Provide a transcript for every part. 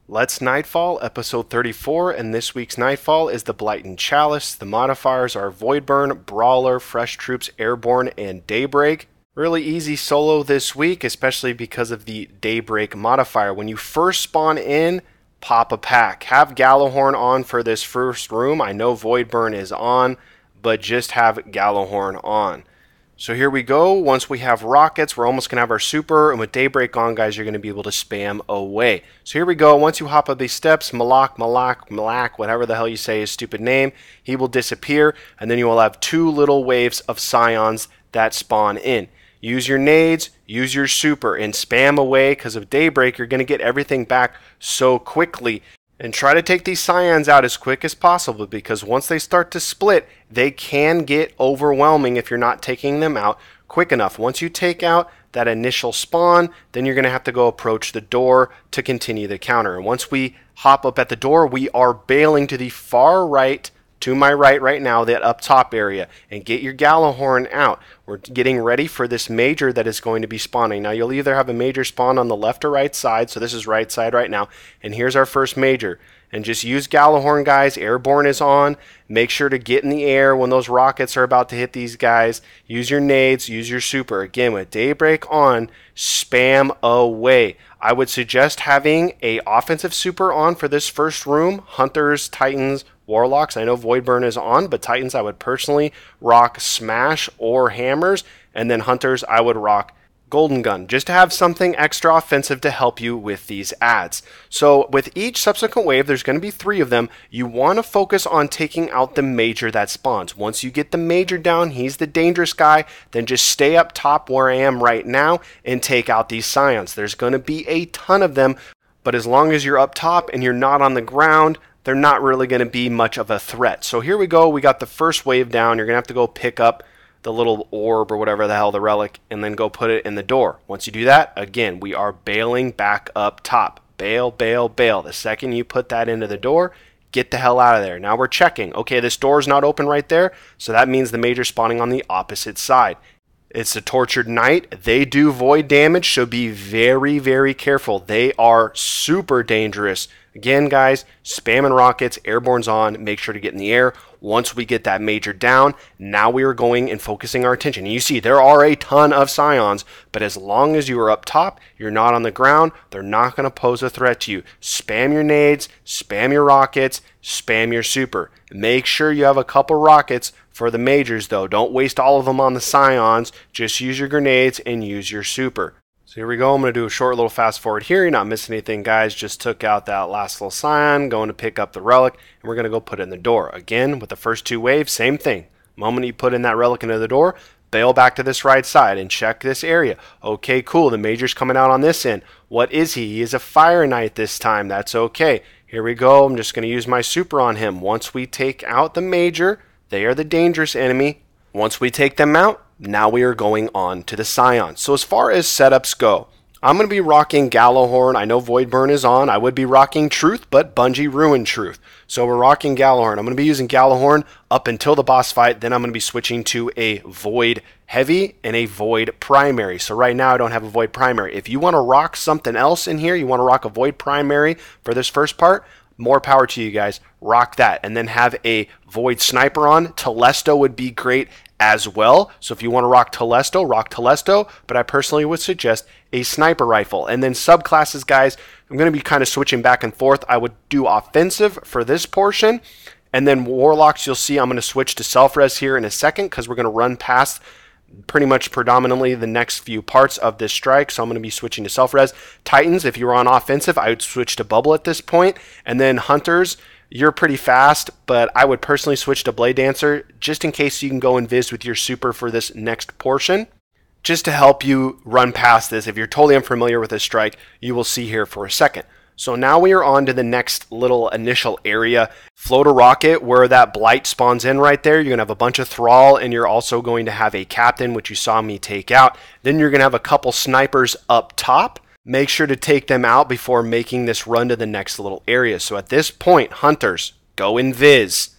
Let's Nightfall, episode 34, and this week's Nightfall is the Blighted Chalice. The modifiers are Voidburn, Brawler, Fresh Troops, Airborne, and Daybreak. Really easy solo this week, especially because of the Daybreak modifier. When you first spawn in, pop a pack. Have Gallowhorn on for this first room. I know Voidburn is on, but just have Gallowhorn on. So here we go. Once we have rockets, we're almost going to have our super, and with Daybreak on, guys, you're going to be able to spam away. So here we go. Once you hop up these steps, Malok, whatever the hell you say his stupid name, he will disappear, and then you will have two little waves of scions that spawn in. Use your nades, use your super, and spam away, because of Daybreak, you're going to get everything back so quickly. And try to take these scions out as quick as possible, because once they start to split, they can get overwhelming if you're not taking them out quick enough. Once you take out that initial spawn, then you're going to have to go approach the door to continue the counter. And once we hop up at the door, we are bailing to the far right, to my right now, that up top area, and get your Gallowhorn out. We're getting ready for this major that is going to be spawning. Now you'll either have a major spawn on the left or right side, so this is right side right now, and here's our first major. And just use Gallowhorn, guys. Airborne is on. Make sure to get in the air when those rockets are about to hit these guys. Use your nades, use your super. Again, with Daybreak on, spam away. I would suggest having a offensive super on for this first room. Hunters, Titans, Warlocks. I know Voidburn is on, but Titans I would personally rock Smash or Hammers, and then Hunters I would rock Golden Gun, just to have something extra offensive to help you with these ads. So with each subsequent wave, there's going to be 3 of them. You want to focus on taking out the major that spawns. Once you get the major down, he's the dangerous guy, then just stay up top where I am right now and take out these scions. There's going to be a ton of them, but as long as you're up top and you're not on the ground, they're not really going to be much of a threat. So here we go. We got the first wave down. You're going to have to go pick up the little orb or whatever the hell, the relic, and then go put it in the door. Once you do that, again, we are bailing back up top. Bail, bail, bail. The second you put that into the door, get the hell out of there. Now we're checking. Okay, this door is not open right there, so that means the major spawning on the opposite side. It's a Tortured Knight. They do void damage, so be very, very careful. They are super dangerous. Again, guys, spamming rockets, Airborne's on, make sure to get in the air. Once we get that major down, now we are going and focusing our attention. And you see, there are a ton of scions, but as long as you are up top, you're not on the ground, they're not going to pose a threat to you. Spam your nades, spam your rockets, spam your super. Make sure you have a couple rockets for the majors, though. Don't waste all of them on the scions. Just use your grenades and use your super. So here we go. I'm going to do a short little fast forward here. You're not missing anything, guys. Just took out that last little scion, going to pick up the relic, and we're going to go put it in the door. Again, with the first 2 waves, same thing. The moment you put in that relic into the door, bail back to this right side and check this area. Okay, cool. The major's coming out on this end. What is he? He is a Fire Knight this time. That's okay. Here we go. I'm just going to use my super on him. Once we take out the major, they are the dangerous enemy. Once we take them out, now we are going on to the scions. So as far as setups go, I'm going to be rocking Gallowhorn. I know Voidburn is on. I would be rocking Truth, but Bungie ruined Truth. So we're rocking Gallowhorn. I'm going to be using Gallowhorn up until the boss fight. Then I'm going to be switching to a Void Heavy and a Void Primary. So right now I don't have a Void Primary. If you want to rock something else in here, you want to rock a Void Primary for this first part, more power to you guys. Rock that. And then have a Void Sniper on. Telesto would be great as well. So if you want to rock Telesto, but I personally would suggest a sniper rifle. And then subclasses, guys, I'm going to be kind of switching back and forth. I would do offensive for this portion, and then Warlocks, you'll see I'm going to switch to self-res here in a second, because we're going to run past pretty much predominantly the next few parts of this strike, so I'm going to be switching to self-res. Titans, if you were on offensive, I would switch to bubble at this point, and then Hunters, you're pretty fast, but I would personally switch to Blade Dancer just in case you can go invis with your super for this next portion, just to help you run past this. If you're totally unfamiliar with this strike, you will see here for a second. So now we are on to the next little initial area. Float a rocket where that Blight spawns in right there. You're going to have a bunch of Thrall, and you're also going to have a Captain, which you saw me take out. Then you're going to have a couple Snipers up top. Make sure to take them out before making this run to the next little area. So at this point, Hunters, go invis.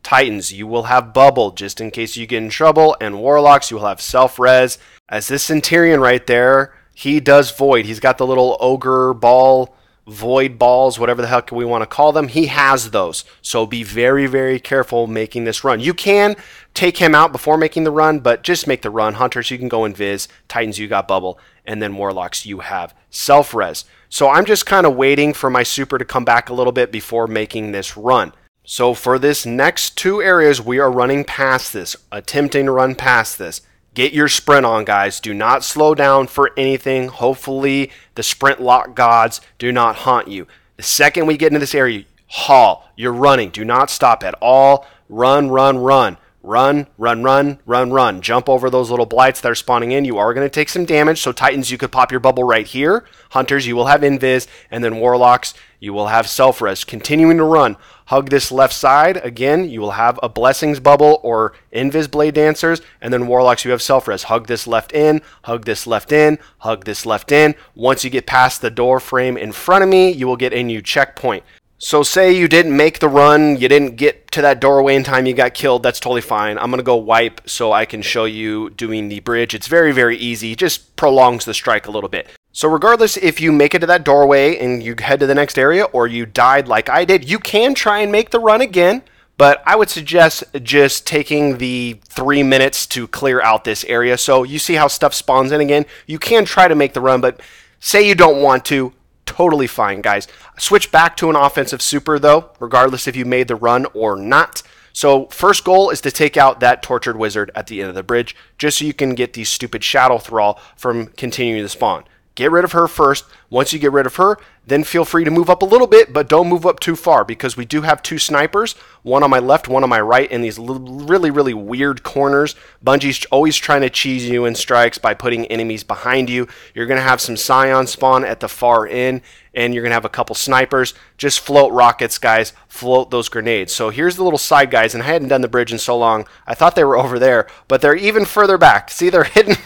Titans, you will have bubble just in case you get in trouble. And Warlocks, you will have self-res. As this Centurion right there, he does void. He's got the little ogre ball void balls, whatever the heck we want to call them. He has those. So be very, very careful making this run. You can take him out before making the run, but just make the run. Hunters, you can go invis. Titans, you got bubble. And then Warlocks, you have self-res. So I'm just kind of waiting for my super to come back a little bit before making this run. So for this next 2 areas, we are running past this, attempting to run past this. Get your sprint on, guys. Do not slow down for anything. Hopefully, the sprint lock gods do not haunt you. The second we get into this area, haul. You're running. Do not stop at all. Run, run, run. Run, run, run, run, run. Jump over those little blights that are spawning in. You are going to take some damage. So Titans, you could pop your bubble right here. Hunters, you will have invis. And then Warlocks, you will have self-res. Continuing to run. Hug this left side. Again, you will have a Blessings bubble or invis Blade Dancers. And then Warlocks, you have self-res. Hug this left in. Hug this left in. Hug this left in. Once you get past the door frame in front of me, you will get a new checkpoint. So say you didn't make the run, you didn't get to that doorway in time, you got killed, that's totally fine. I'm going to go wipe so I can show you doing the bridge. It's very, very easy. It just prolongs the strike a little bit. So regardless if you make it to that doorway and you head to the next area or you died like I did, you can try and make the run again. But I would suggest just taking the 3 minutes to clear out this area. So you see how stuff spawns in again. You can try to make the run, but say you don't want to. Totally fine, guys. Switch back to an offensive super, though, regardless if you made the run or not. So first goal is to take out that tortured wizard at the end of the bridge, just so you can get the stupid shadow thrall from continuing to spawn. Get rid of her first. Once you get rid of her, then feel free to move up a little bit, but don't move up too far because we do have 2 snipers, one on my left, one on my right, in these really, really weird corners. Bungie's always trying to cheese you in strikes by putting enemies behind you. You're going to have some Scion spawn at the far end, and you're going to have a couple snipers. Just float rockets, guys. Float those grenades. So here's the little side guys, and I hadn't done the bridge in so long. I thought they were over there, but they're even further back. See, they're hidden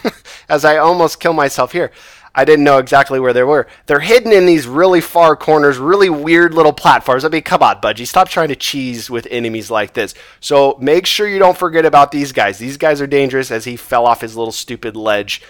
as I almost kill myself here. I didn't know exactly where they were. They're hidden in these really far corners, really weird little platforms. I mean, come on, Bungie. Stop trying to cheese with enemies like this. So make sure you don't forget about these guys. These guys are dangerous as he fell off his little stupid ledge.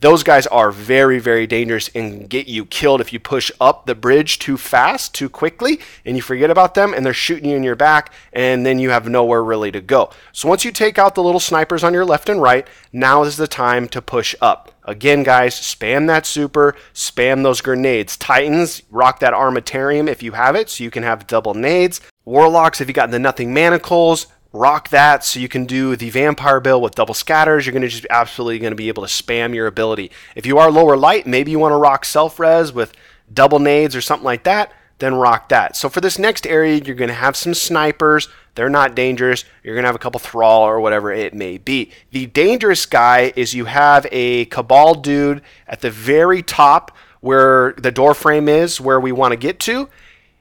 Those guys are very, very dangerous and get you killed if you push up the bridge too fast, too quickly, and you forget about them, and they're shooting you in your back, and then you have nowhere really to go. So once you take out the little snipers on your left and right, now is the time to push up. Again, guys, spam that super, spam those grenades. Titans, rock that Armatarium if you have it, so you can have double nades. Warlocks, if you got the Nothing Manacles, rock that so you can do the vampire build with double scatters. You're going to just absolutely going to be able to spam your ability. If you are lower light, maybe you want to rock self-res with double nades or something like that, then rock that. So for this next area, you're going to have some snipers. They're not dangerous. You're going to have a couple thrall or whatever it may be. The dangerous guy is you have a Cabal dude at the very top where the door frame is, where we want to get to.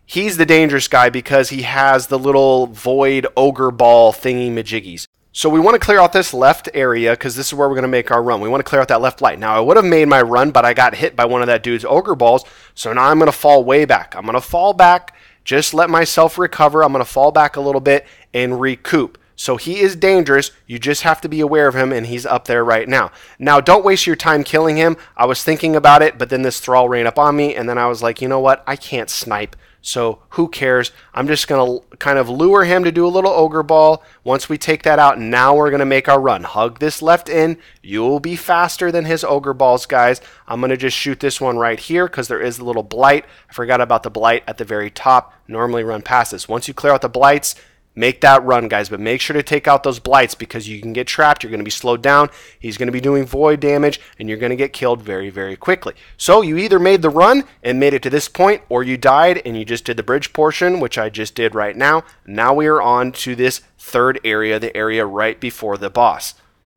He's the dangerous guy because he has the little void ogre ball thingy majiggies. So we want to clear out this left area because this is where we're going to make our run. We want to clear out that left light. Now I would have made my run, but I got hit by one of that dude's ogre balls. So now I'm going to fall way back. I'm going to fall back, just let myself recover. I'm going to fall back a little bit and recoup. So he is dangerous. You just have to be aware of him, and he's up there right now. Now, don't waste your time killing him. I was thinking about it, but then this thrall ran up on me, and then I was like, you know what? I can't snipe. So who cares? I'm just going to kind of lure him to do a little ogre ball. Once we take that out, now we're going to make our run. Hug this left in. You'll be faster than his ogre balls, guys. I'm going to just shoot this one right here because there is a little blight. I forgot about the blight at the very top. Normally run past this. Once you clear out the blights, make that run, guys, but make sure to take out those blights because you can get trapped. You're going to be slowed down. He's going to be doing void damage, and you're going to get killed very, very quickly. So you either made the run and made it to this point, or you died and you just did the bridge portion, which I just did right now. Now we are on to this third area, the area right before the boss.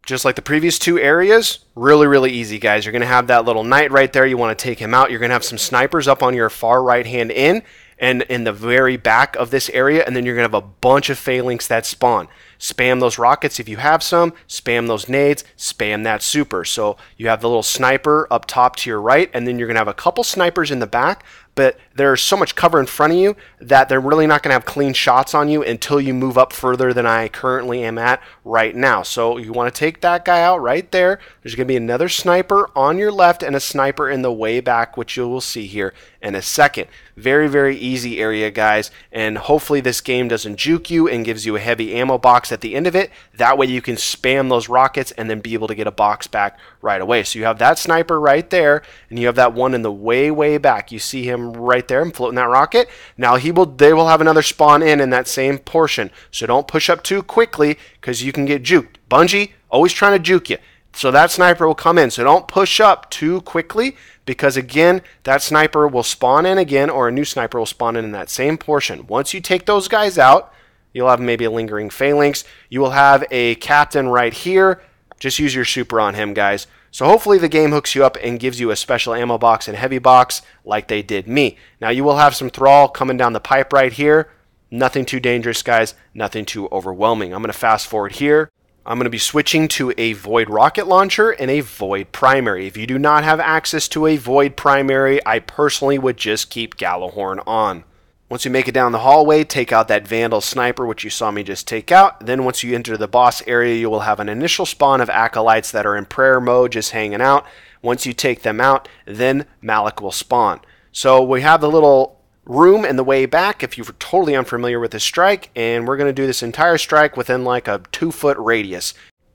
Just like the previous 2 areas, really, really easy, guys. You're going to have that little knight right there. You want to take him out. You're going to have some snipers up on your far right-hand end and in the very back of this area, and then you're going to have a bunch of phalanx that spawn. Spam those rockets if you have some, spam those nades, spam that super. So you have the little sniper up top to your right, and then you're going to have a couple snipers in the back, but there's so much cover in front of you that they're really not going to have clean shots on you until you move up further than I currently am at right now. So you want to take that guy out right there. There's going to be another sniper on your left and a sniper in the way back, which you will see here in a second. Very, very easy area, guys, and hopefully this game doesn't juke you and gives you a heavy ammo box at the end of it. That way you can spam those rockets and then be able to get a box back right away. So you have that sniper right there, and you have that one in the way back. You see him right there. I'm floating that rocket. Now they will have another spawn in that same portion. So don't push up too quickly because you can get juked. Bungie, always trying to juke you. So that sniper will come in. So don't push up too quickly because, again, that sniper will spawn in again, or a new sniper will spawn in that same portion. Once you take those guys out, you'll have maybe a lingering phalanx. You will have a captain right here. Just use your super on him, guys. So hopefully the game hooks you up and gives you a special ammo box and heavy box like they did me. Now you will have some thrall coming down the pipe right here. Nothing too dangerous, guys. Nothing too overwhelming. I'm going to fast forward here. I'm going to be switching to a Void rocket launcher and a Void primary. If you do not have access to a Void primary, I personally would just keep Gallowhorn on. Once you make it down the hallway, take out that Vandal sniper, which you saw me just take out. Then once you enter the boss area, you will have an initial spawn of acolytes that are in prayer mode, just hanging out. Once you take them out, then Malok will spawn. So we have the little room in the way back if you're totally unfamiliar with this strike, and we're going to do this entire strike within like a 2-foot radius.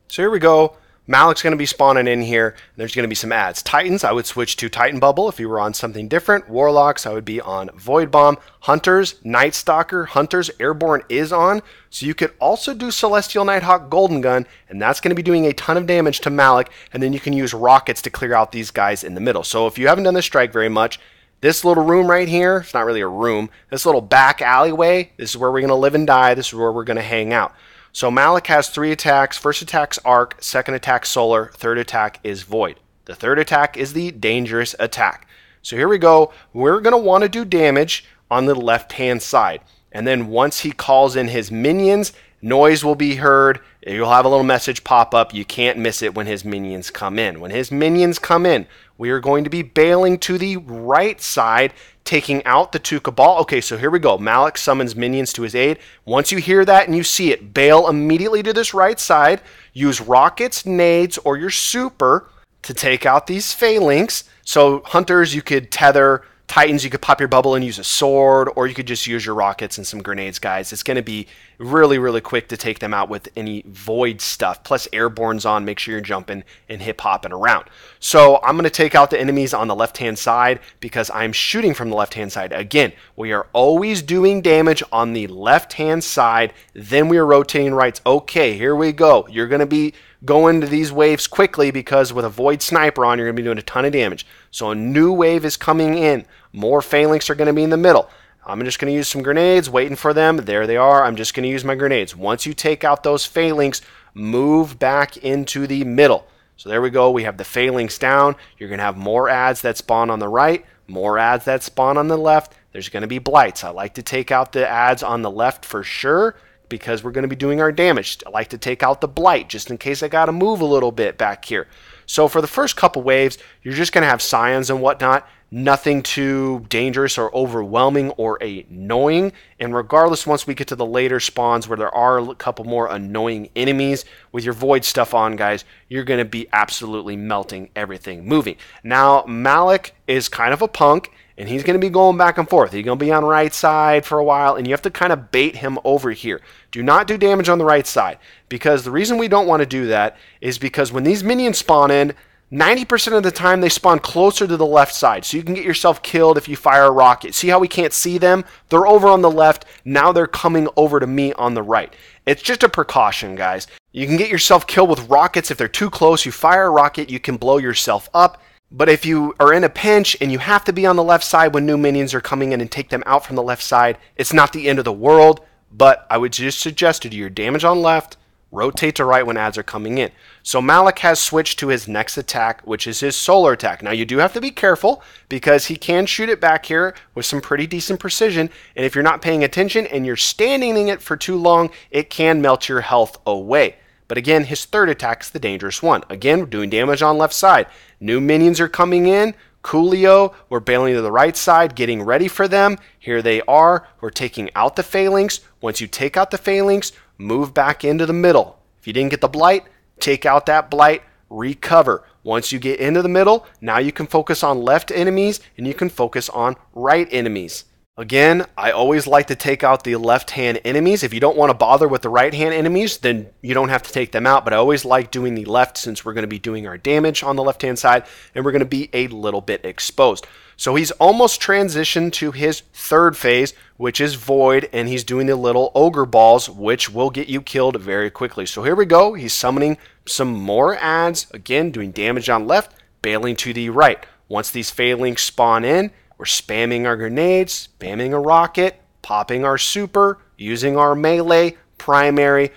So here we go. Malok's going to be spawning in here. There's going to be some adds. Titans, I would switch to Titan Bubble if you were on something different. Warlocks, I would be on Void Bomb. Hunters, Night Stalker, Hunters, Airborne is on. So you could also do Celestial Nighthawk Golden Gun, and that's going to be doing a ton of damage to Malok, and then you can use rockets to clear out these guys in the middle. So if you haven't done this strike very much, this little room right here, it's not really a room, this little back alleyway, this is where we're going to live and die, this is where we're going to hang out. So Malok has 3 attacks. First attack's Arc, second attack Solar, third attack is Void. The third attack is the dangerous attack. So here we go. We're going to want to do damage on the left-hand side. And then once he calls in his minions, noise will be heard. You'll have a little message pop up. You can't miss it when his minions come in. When his minions come in, we are going to be bailing to the right side, taking out the 2 Cabal. Okay, so here we go. Malok summons minions to his aid. Once you hear that and you see it, bail immediately to this right side. Use rockets, nades, or your super to take out these phalanx. So Hunters, you could tether. Titans, you could pop your bubble and use a sword, or you could just use your rockets and some grenades, guys. It's going to be really, really quick to take them out with any Void stuff. Plus, Airborne's on. Make sure you're jumping and hip-hopping around. So I'm going to take out the enemies on the left-hand side because I'm shooting from the left-hand side. Again, we are always doing damage on the left-hand side. Then we are rotating rights. Okay, here we go. You're going to be going to these waves quickly because with a Void sniper on, you're going to be doing a ton of damage. So a new wave is coming in. More phalanx are going to be in the middle. I'm just going to use some grenades, waiting for them. There they are. I'm just going to use my grenades. Once you take out those phalanx, move back into the middle. So there we go. We have the phalanx down. You're going to have more adds that spawn on the right, more adds that spawn on the left. There's going to be blights. I like to take out the adds on the left for sure, because we're going to be doing our damage. I like to take out the blight just in case I got to move a little bit back here. So for the first couple waves, you're just going to have scions and whatnot. Nothing too dangerous or overwhelming or annoying. And regardless, once we get to the later spawns where there are a couple more annoying enemies, with your Void stuff on, guys, you're going to be absolutely melting everything moving. Now, Malok is kind of a punk, and he's going to be going back and forth. He's going to be on right side for a while, and you have to kind of bait him over here. Do not do damage on the right side, because the reason we don't want to do that is because when these minions spawn in, 90% of the time they spawn closer to the left side, so you can get yourself killed if you fire a rocket. See how we can't see them? They're over on the left. Now they're coming over to me on the right. It's just a precaution, guys. You can get yourself killed with rockets if they're too close. You fire a rocket, you can blow yourself up. But if you are in a pinch and you have to be on the left side when new minions are coming in and take them out from the left side, it's not the end of the world. But I would just suggest to do your damage on left, rotate to right when ads are coming in. So Malok has switched to his next attack, which is his solar attack. Now you do have to be careful because he can shoot it back here with some pretty decent precision, and if you're not paying attention and you're standing in it for too long, it can melt your health away. But again, his third attack is the dangerous one. Again, we're doing damage on left side. New minions are coming in. Coolio, we're bailing to the right side, getting ready for them. Here they are. We're taking out the phalanx. Once you take out the phalanx, move back into the middle. If you didn't get the blight, take out that blight, recover. Once you get into the middle, now you can focus on left enemies and you can focus on right enemies. Again, I always like to take out the left-hand enemies. If you don't want to bother with the right-hand enemies, then you don't have to take them out. But I always like doing the left since we're going to be doing our damage on the left-hand side and we're going to be a little bit exposed. So he's almost transitioned to his third phase, which is Void, and he's doing the little ogre balls, which will get you killed very quickly. So here we go. He's summoning some more ads. Again, doing damage on left, bailing to the right. Once these phalanx spawn in, we're spamming our grenades, spamming a rocket, popping our super, using our melee, primary,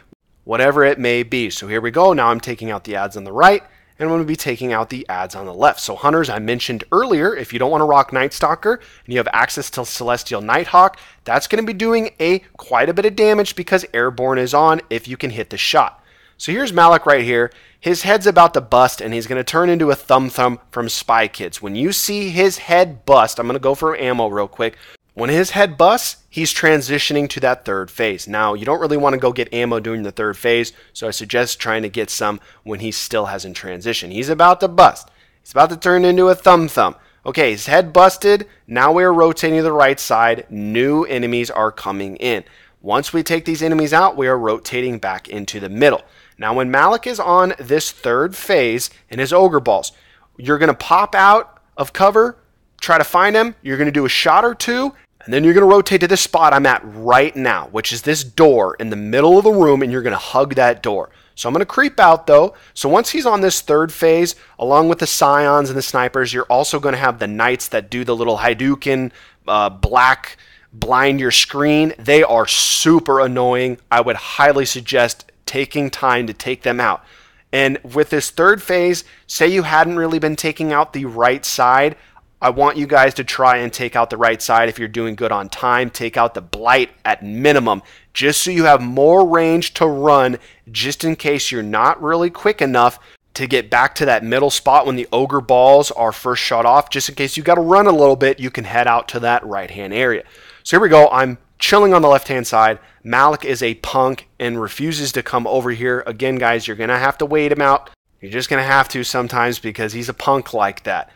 whatever it may be. So here we go. Now I'm taking out the ads on the right, and I'm going to be taking out the ads on the left. So hunters, I mentioned earlier, if you don't want to rock Night Stalker and you have access to Celestial Nighthawk, that's going to be doing quite a bit of damage because Airborne is on if you can hit the shot. So here's Malok right here. His head's about to bust, and he's going to turn into a Thumb Thumb from Spy Kids. When you see his head bust, I'm going to go for ammo real quick. When his head busts, he's transitioning to that third phase. Now, you don't really want to go get ammo during the third phase, so I suggest trying to get some when he still hasn't transitioned. He's about to bust. He's about to turn into a Thumb Thumb. Okay, his head busted. Now we're rotating to the right side. New enemies are coming in. Once we take these enemies out, we are rotating back into the middle. Now, when Malok is on this third phase in his ogre balls, you're going to pop out of cover, try to find him. You're going to do a shot or two, and then you're going to rotate to this spot I'm at right now, which is this door in the middle of the room, and you're going to hug that door. So I'm going to creep out, though. So once he's on this third phase, along with the Scions and the Snipers, you're also going to have the Knights that do the little Hadouken, black, blind your screen. They are super annoying. I would highly suggest taking time to take them out. And with this third phase, say you hadn't really been taking out the right side, I want you guys to try and take out the right side. If you're doing good on time, take out the blight at minimum, just so you have more range to run, just in case you're not really quick enough to get back to that middle spot when the ogre balls are first shot off. Just in case you got to run a little bit, you can head out to that right hand area. So here we go. I'm chilling on the left hand side. Malok is a punk and refuses to come over here. Again, guys, you're going to have to wait him out. You're just going to have to sometimes because he's a punk like that.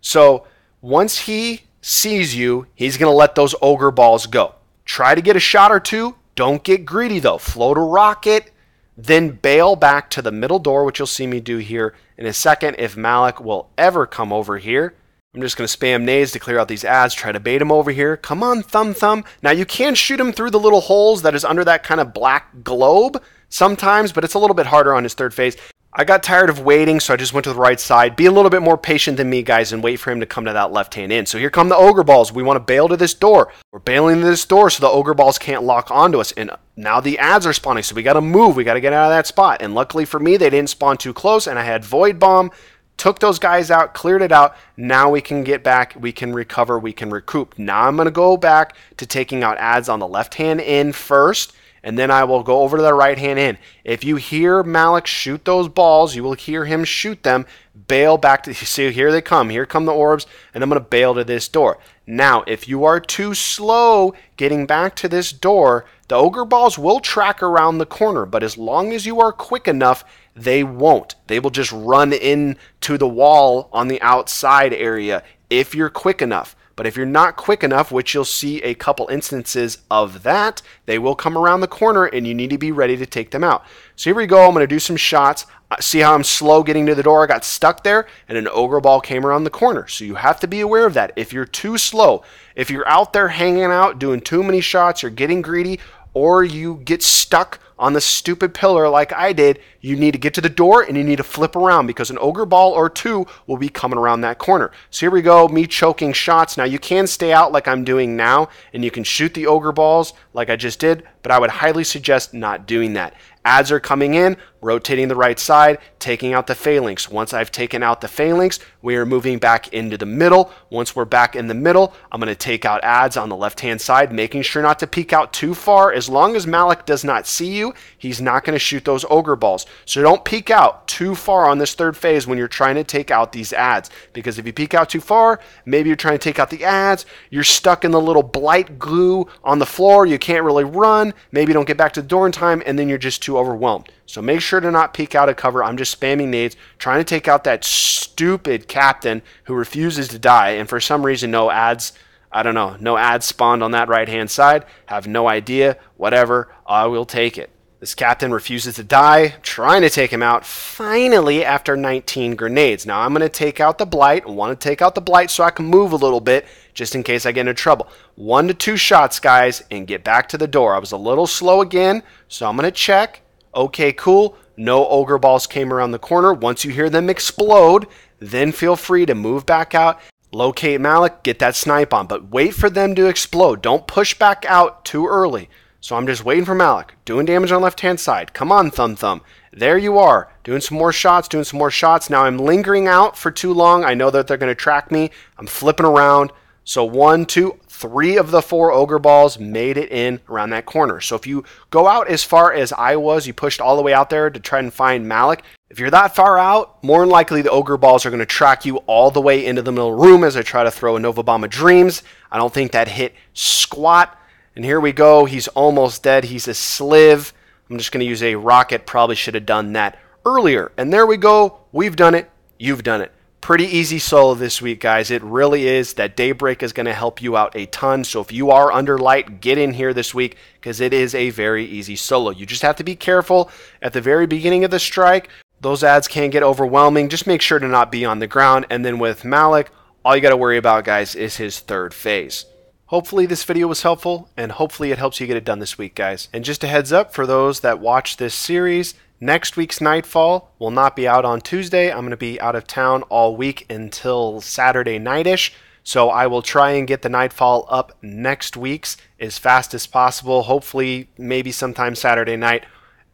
So once he sees you, he's going to let those ogre balls go. Try to get a shot or two. Don't get greedy, though. Float a rocket, then bail back to the middle door, which you'll see me do here in a second if Malok will ever come over here. I'm just going to spam nades to clear out these ads, try to bait him over here. Come on, Thumb Thumb. Now, you can shoot him through the little holes that is under that kind of black globe sometimes, but it's a little bit harder on his third phase. I got tired of waiting, so I just went to the right side. Be a little bit more patient than me, guys, and wait for him to come to that left-hand end. So here come the ogre balls. We want to bail to this door. We're bailing to this door so the ogre balls can't lock onto us. And now the ads are spawning, so we got to move. We got to get out of that spot. And luckily for me, they didn't spawn too close, and I had Void Bomb. Took those guys out, cleared it out. Now we can get back, we can recover, we can recoup. Now I'm going to go back to taking out ads on the left-hand end first, and then I will go over to the right-hand end. If you hear Malok shoot those balls, you will hear him shoot them. Bail back to, see, here they come. Here come the orbs, and I'm going to bail to this door. Now, if you are too slow getting back to this door, the ogre balls will track around the corner, but as long as you are quick enough, they won't. They will just run into the wall on the outside area if you're quick enough. But if you're not quick enough, which you'll see a couple instances of that, they will come around the corner and you need to be ready to take them out. So here we go. I'm going to do some shots. See how I'm slow getting to the door? I got stuck there and an ogre ball came around the corner. So you have to be aware of that. If you're too slow, if you're out there hanging out, doing too many shots, you're getting greedy, or you get stuck on the stupid pillar like I did, you need to get to the door and you need to flip around because an ogre ball or two will be coming around that corner. So here we go, me choking shots. Now you can stay out like I'm doing now and you can shoot the ogre balls like I just did, but I would highly suggest not doing that. Adds are coming in, rotating the right side, taking out the phalanx. Once I've taken out the phalanx, we are moving back into the middle. Once we're back in the middle, I'm going to take out adds on the left-hand side, making sure not to peek out too far. As long as Malok does not see you, he's not going to shoot those ogre balls. So don't peek out too far on this third phase when you're trying to take out these adds. Because if you peek out too far, maybe you're trying to take out the adds, you're stuck in the little blight glue on the floor, you can't really run, maybe you don't get back to the door in time, and then you're just too overwhelmed. So make sure to not peek out of cover. I'm just spamming nades, trying to take out that stupid captain who refuses to die, and for some reason no adds, I don't know, no adds spawned on that right-hand side. Have no idea. Whatever, I will take it. This captain refuses to die, trying to take him out, finally after 19 grenades. Now I'm going to take out the blight. I want to take out the blight so I can move a little bit, just in case I get into trouble. 1 to 2 shots, guys, and get back to the door. I was a little slow again, so I'm going to check. Okay, cool. No ogre balls came around the corner. Once you hear them explode, then feel free to move back out. Locate Malok, get that snipe on, but wait for them to explode. Don't push back out too early. So I'm just waiting for Malok, doing damage on the left-hand side. Come on, Thumb. There you are, doing some more shots, Now I'm lingering out for too long. I know that they're going to track me. I'm flipping around. So 1, 2, 3 of the 4 ogre balls made it in around that corner. So if you go out as far as I was, you pushed all the way out there to try and find Malok. If you're that far out, more than likely the ogre balls are going to track you all the way into the middle room as I try to throw a Nova Bomb of Dreams. I don't think that hit squat. And here we go. He's almost dead. He's a sliv. I'm just going to use a rocket. Probably should have done that earlier. And there we go. We've done it. You've done it. Pretty easy solo this week, guys. It really is. That Daybreak is going to help you out a ton. So if you are under light, get in here this week because it is a very easy solo. You just have to be careful at the very beginning of the strike. Those adds can get overwhelming. Just make sure to not be on the ground. And then with Malok, all you got to worry about, guys, is his third phase. Hopefully this video was helpful, and hopefully it helps you get it done this week, guys. And just a heads up for those that watch this series, next week's Nightfall will not be out on Tuesday. I'm going to be out of town all week until Saturday night-ish. So I will try and get the Nightfall up next week's as fast as possible. Hopefully maybe sometime Saturday night,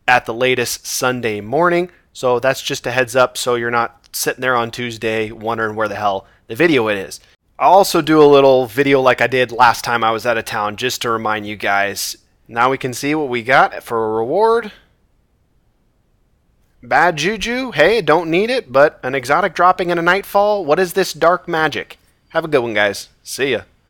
at the latest Sunday morning. So that's just a heads up so you're not sitting there on Tuesday wondering where the hell the video it is. I'll also do a little video like I did last time I was out of town just to remind you guys. Now we can see what we got for a reward. Bad Juju, hey, don't need it, but an exotic dropping in a Nightfall. What is this dark magic? Have a good one, guys. See ya.